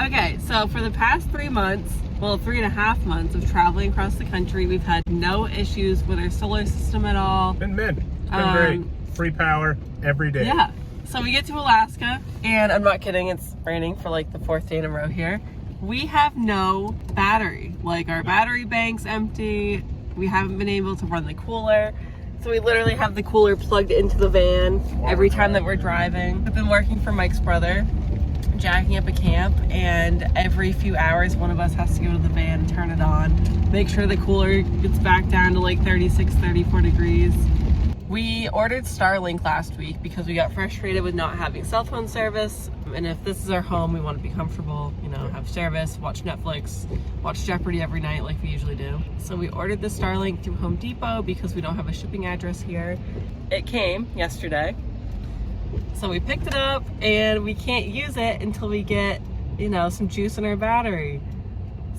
Okay, so for the past 3 months, well, 3.5 months of traveling across the country, we've had no issues with our solar system at all. It's been great. Free power every day. Yeah. So we get to Alaska, and I'm not kidding, it's raining for like the 4th day in a row here. We have no battery. Like, our battery bank's empty. We haven't been able to run the cooler. So we literally have the cooler plugged into the van every time that we're driving. I've been working for Mike's brother, jacking up a camp, and every few hours one of us has to go to the van and turn it on, make sure the cooler gets back down to like 36, 34 degrees. We ordered Starlink last week because we got frustrated with not having cell phone service. And if this is our home, we want to be comfortable, you know, have service, watch Netflix, watch Jeopardy every night like we usually do. So we ordered the Starlink through Home Depot because we don't have a shipping address here. It came yesterday. So we picked it up, and we can't use it until we get, you know, some juice in our battery.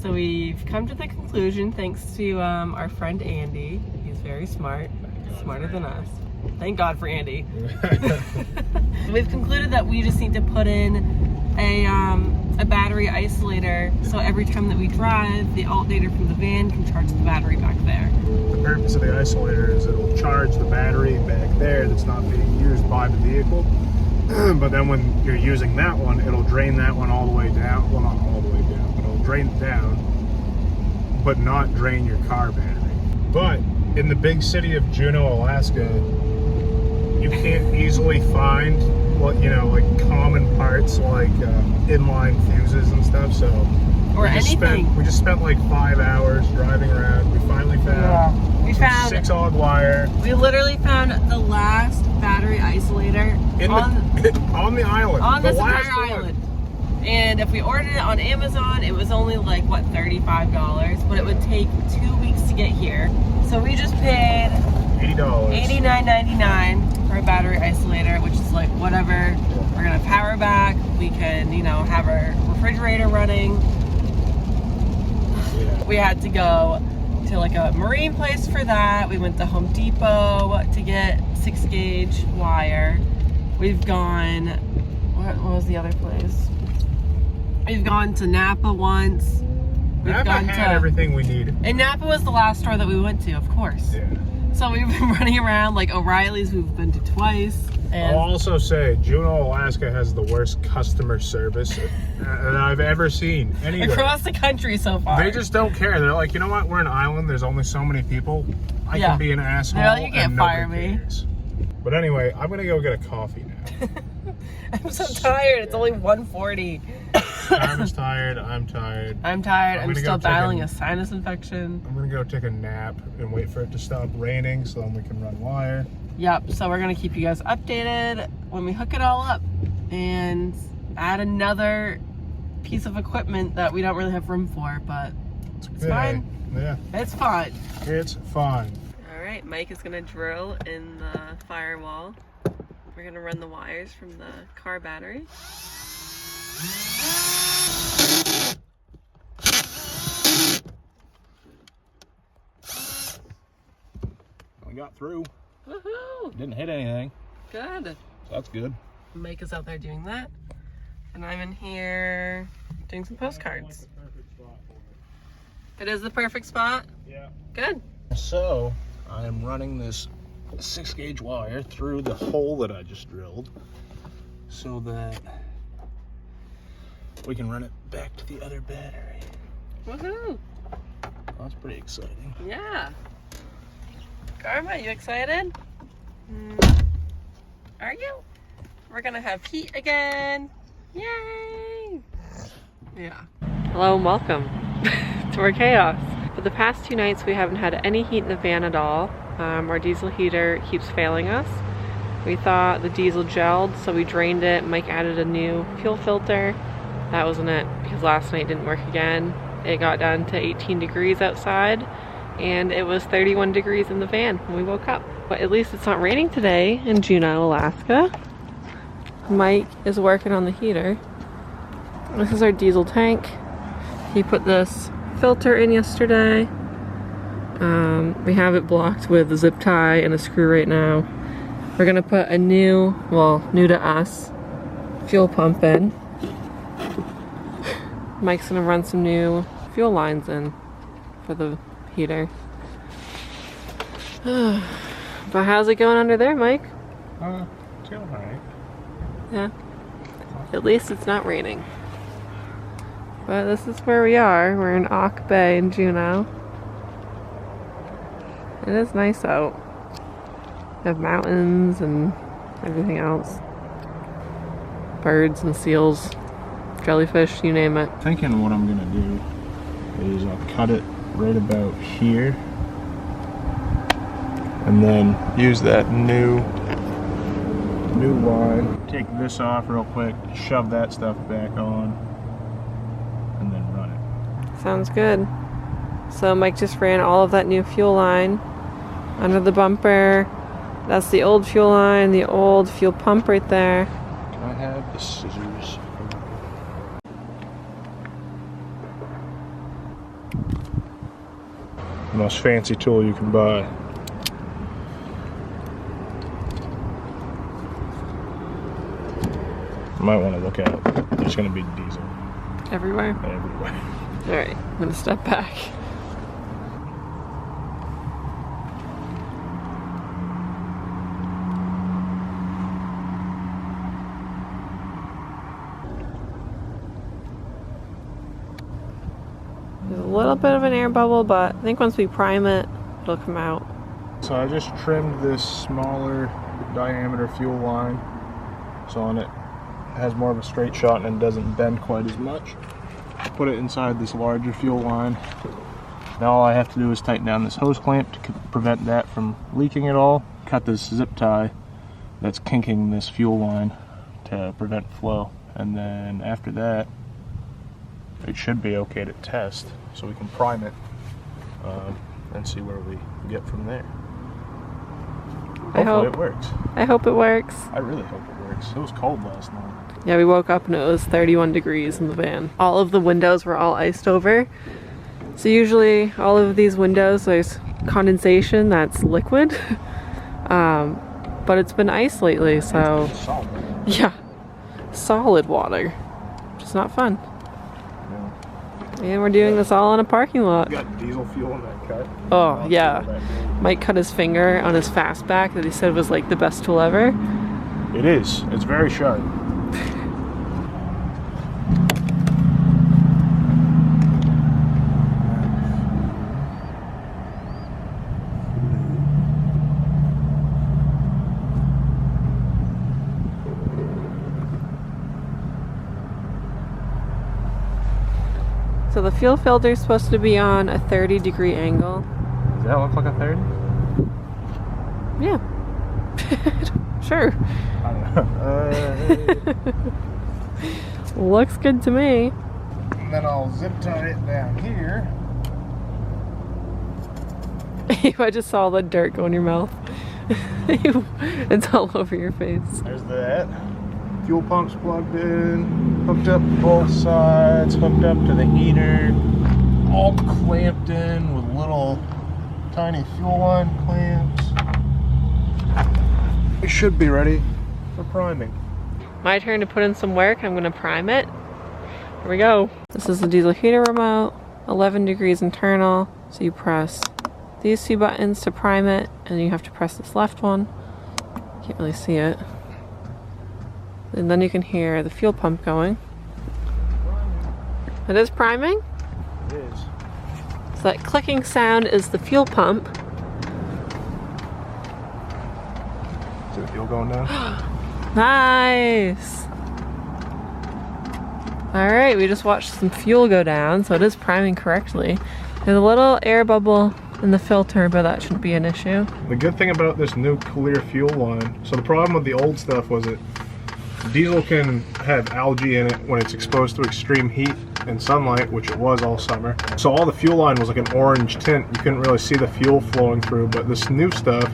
So we've come to the conclusion, thanks to our friend Andy. He's very smart. Smarter than us. Thank God for Andy. We've concluded that we just need to put in a battery isolator, so every time that we drive, the alternator from the van can charge the battery back there. The purpose of the isolator is it'll charge the battery back there that's not being used by the vehicle. But then when you're using that one, it'll drain that one all the way down. Well, not all the way down, but it'll drain it down, but not drain your car battery. But in the big city of Juneau, Alaska, you can't easily find what, you know, like common parts like inline fuses and stuff. So or anything. We just spent like 5 hours driving around. We finally found we found 6-aught wire. We literally found the last battery isolator on the island. On this entire island. And if we ordered it on Amazon, it was only like, what, $35, but it would take 2 weeks to get here. So we just paid $80. $89.99 for a battery isolator, which is like whatever. We're gonna power back. We can, you know, have our refrigerator running. Yeah. We had to go to like a marine place for that. We went to Home Depot to get 6-gauge wire. We've gone, what was the other place? We've gone to Napa once. Napa had everything we needed. And Napa was the last store that we went to, of course. Yeah. So we've been running around, like O'Reilly's we've been to twice. And I'll also say, Juneau, Alaska has the worst customer service that I've ever seen anywhere. Across the country so far. They just don't care. They're like, you know what? We're an island. There's only so many people. I can be an asshole. Well, you can't fire me. Cares. But anyway, I'm going to go get a coffee now. I'm so tired. It's only 1:40. Carmen's tired. I'm tired. I'm tired. I'm still battling a sinus infection. I'm going to go take a nap and wait for it to stop raining so then we can run wire. Yep. So we're going to keep you guys updated when we hook it all up and add another piece of equipment that we don't really have room for, but it's fine. Yeah. It's fine. It's fine. All right. Mike is going to drill in the firewall. We're going to run the wires from the car battery. We got through. Woohoo! Didn't hit anything. Good. So that's good. Mike is out there doing that. And I'm in here doing some postcards. It is the perfect spot? Yeah. Good. So, I am running this 6-gauge wire through the hole that I just drilled so that we can run it back to the other battery. Woohoo! That's pretty exciting. Yeah. Karma, you excited? Are you? We're gonna have heat again. Yay! Yeah. Hello and welcome to our chaos. For the past 2 nights we haven't had any heat in the van at all. Our diesel heater keeps failing us. We thought the diesel gelled, so we drained it. Mike added a new fuel filter. That wasn't it, because last night didn't work again. It got down to 18 degrees outside, and it was 31 degrees in the van when we woke up. But at least it's not raining today in Juneau, Alaska. Mike is working on the heater. This is our diesel tank. He put this filter in yesterday. We have it blocked with a zip tie and a screw right now. We're gonna put a new, well, new to us, fuel pump in. Mike's gonna run some new fuel lines in for the heater. But how's it going under there, Mike? It's going alright. Yeah. At least it's not raining. But this is where we are. We're in Auk Bay in Juneau. It is nice out. We have mountains and everything else. Birds and seals, jellyfish, you name it. Thinking what I'm gonna do is I'll cut it right about here and then use that new line. Take this off real quick, shove that stuff back on, and then run it. Sounds good. So Mike just ran all of that new fuel line under the bumper. That's the old fuel line, the old fuel pump right there. Can I have the scissors? The most fancy tool you can buy. You might want to look out. There's going to be diesel Everywhere? everywhere. Alright, I'm gonna step back. There's a little bit of an air bubble, but I think once we prime it, it'll come out. So I just trimmed this smaller diameter fuel line so on it has more of a straight shot and doesn't bend quite as much. Put it inside this larger fuel line. Now all I have to do is tighten down this hose clamp to prevent that from leaking at all. Cut this zip tie that's kinking this fuel line to prevent flow. And then after that, it should be okay to test so we can prime it and see where we get from there. Hopefully it works. I hope it works. I really hope it works. It was cold last night. Yeah, we woke up and it was 31 degrees in the van. All of the windows were all iced over. So usually all of these windows, there's condensation that's liquid. But it's been ice lately, so Solid. yeah, solid water, which is not fun. Yeah. And we're doing this all in a parking lot. We got diesel fuel in that cut. Oh yeah, Mike cut his finger on his fastback that he said was like the best tool ever. It is. It's very sharp. So the fuel filter is supposed to be on a 30-degree angle. Does that look like a 30? Yeah. Sure. I don't know. Looks good to me. And then I'll zip tie it down here. I just saw the dirt go in your mouth. It's all over your face. There's that. Fuel pump's plugged in, hooked up both sides, hooked up to the heater, all clamped in with little tiny fuel line clamps. We should be ready for priming. My turn to put in some work. I'm gonna prime it. Here we go. This is the diesel heater remote, 11 degrees internal. So you press these two buttons to prime it, and you have to press this left one. Can't really see it. And then you can hear the fuel pump going. It is priming? It is. So that clicking sound is the fuel pump. Is the fuel going down? Nice! Alright, we just watched some fuel go down, so it is priming correctly. There's a little air bubble in the filter, but that shouldn't be an issue. The good thing about this new clear fuel line, so the problem with the old stuff was that diesel can have algae in it when it's exposed to extreme heat and sunlight, which it was all summer. So all the fuel line was like an orange tint. You couldn't really see the fuel flowing through, but this new stuff,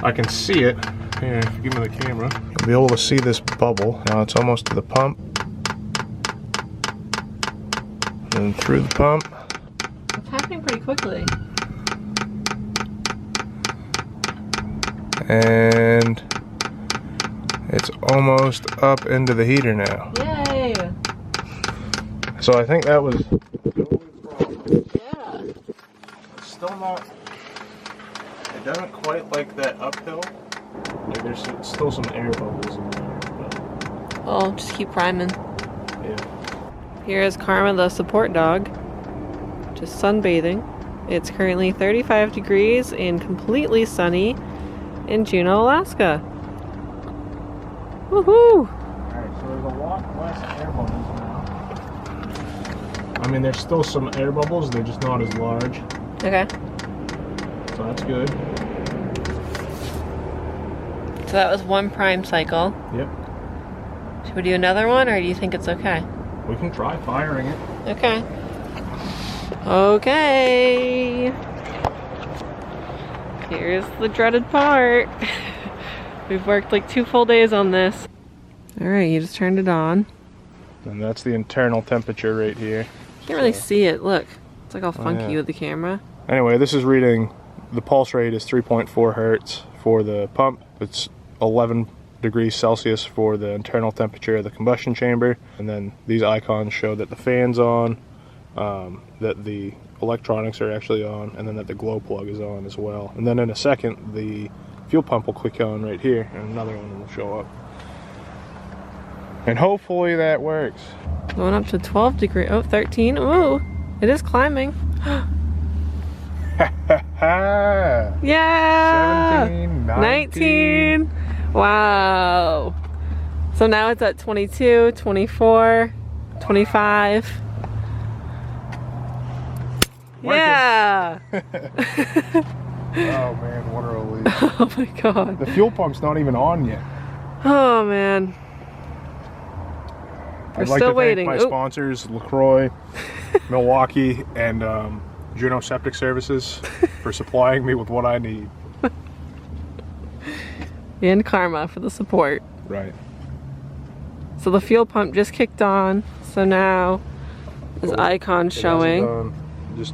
I can see it. Here, if you give me the camera, you'll be able to see this bubble. Now it's almost to the pump. And through the pump. It's happening pretty quickly. And it's almost up into the heater now. Yay! So I think that was Yeah. it's still not. It doesn't quite like that uphill. Like there's still some air bubbles in there. But Well, just keep priming. yeah. Here is Karma, the support dog, just sunbathing. It's currently 35 degrees and completely sunny in Juneau, Alaska. Woohoo! Alright, so there's a lot less air bubbles now. I mean, there's still some air bubbles, they're just not as large. Okay. So that's good. So that was one prime cycle. Yep. Should we do another one, or do you think it's okay? We can try firing it. Okay. Okay. Here's the dreaded part. We've worked like 2 full days on this. All right, you just turned it on. And that's the internal temperature right here. Can't really see it. Look, it's like all funky yeah. with the camera. Anyway, this is reading, the pulse rate is 3.4 hertz for the pump. It's 11 degrees Celsius for the internal temperature of the combustion chamber. And then these icons show that the fan's on, that the electronics are actually on, and then that the glow plug is on as well. And then in a second, the fuel pump will click on right here, and another one will show up. And hopefully that works. Going up to 12 degrees. Oh, 13. Ooh, it is climbing. Yeah! 17, 19. Wow. So now it's at 22, 24, 25. Working. Yeah! Oh man, what a relief. Oh my god. The fuel pump's not even on yet. Oh man. We're I'd like still to waiting. thank my Oop. sponsors, LaCroix, Milwaukee, and Juneau Septic Services for supplying me with what I need. And Karma for the support. Right. So the fuel pump just kicked on. So now this icon showing. Just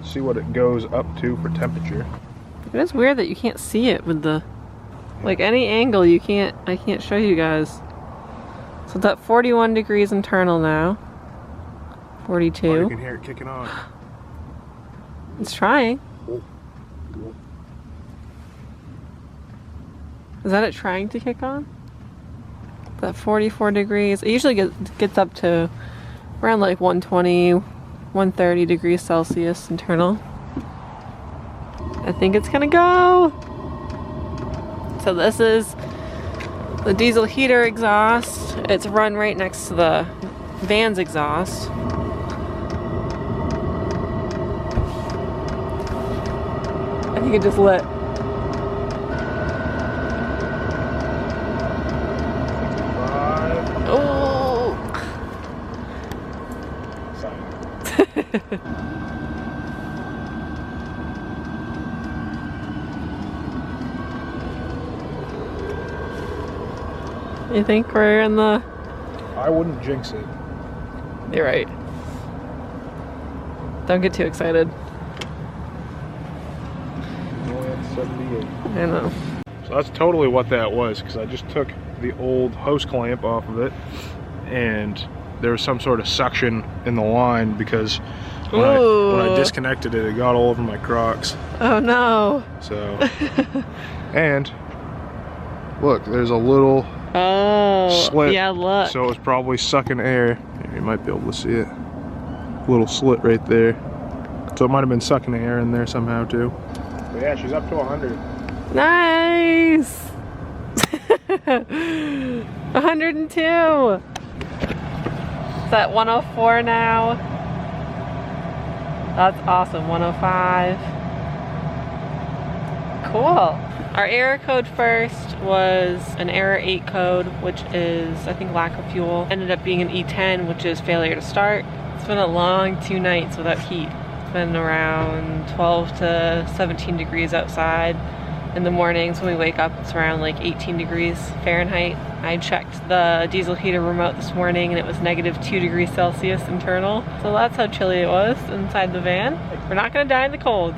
see what it goes up to for temperature. It is weird that you can't see it with the, like any angle I can't show you guys. So it's at 41 degrees internal now. 42. Oh, you can hear it kicking on. It's trying. Is that it trying to kick on? That 44 degrees. It usually gets up to around like 120, 130 degrees Celsius internal. I think it's gonna go. So this is the diesel heater exhaust. It's run right next to the van's exhaust. I think it just lit. Oh! You think we're in the... I wouldn't jinx it. You're right. Don't get too excited. Only at 78. I know. So that's totally what that was, because I just took the old hose clamp off of it, and there was some sort of suction in the line because when I disconnected it, it got all over my Crocs. Oh no. So, and look, there's a little slit. Yeah, look. So it was probably sucking air. Here, you might be able to see it. Little slit right there. So it might have been sucking air in there somehow too. But yeah, she's up to 100. Nice. 102. It's at 104 now. That's awesome. 105. Cool. Our error code first was an error 8 code, which is, I think, lack of fuel. Ended up being an E10, which is failure to start. It's been a long 2 nights without heat. It's been around 12 to 17 degrees outside. In the mornings when we wake up, it's around like 18 degrees Fahrenheit. I checked the diesel heater remote this morning and it was -2 degrees Celsius internal. So that's how chilly it was inside the van. We're not gonna die in the cold.